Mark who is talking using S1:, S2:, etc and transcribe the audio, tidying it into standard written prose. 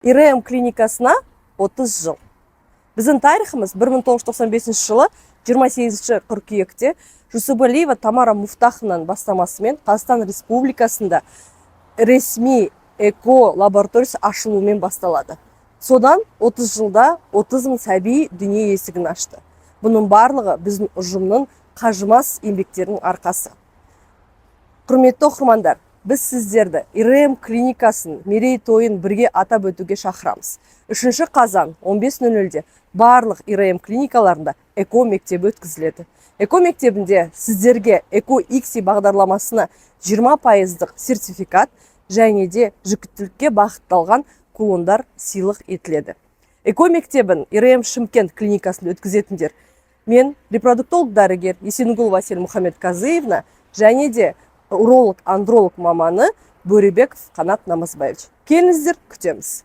S1: ИРМ клиникасына 30 жыл. Біздің тарихымыз 1995 жылы 28 қыркүйекте Жүсіпәлиева Тамара Муфтахованың бастамасымен Қазақстан Республикасында ресми эко лабораториясы ашылуымен басталады. Содан 30 жылда 30 мың сәби дүние есігін ашты. Бұның барлығы біздің ұжымның қажымас еңбектерінің арқасы. Құрметті оқырмандар, біз сіздерді ИРМ клиникасының мерейтойын бірге атап өтуге шақырамыз. 3 қазан 15:00-де барлық ИРМ клиникаларында эко мектебі өткізіледі. Эко мектебінде сіздерге Эко Икси бағдарламасына 20% сертификат және де жүктілікке бағытталған кулондар сыйлық етіледі. Эко мектебін ИРМ Шымкент клиникасында өткізетіндер мен репродуктолог дәрігер Есенгүл Василь Мұхаммедқазиевна және де уролог-андролог маманы Бөребеков Қанат Намазбаевич. Келіңіздер, күтеміз.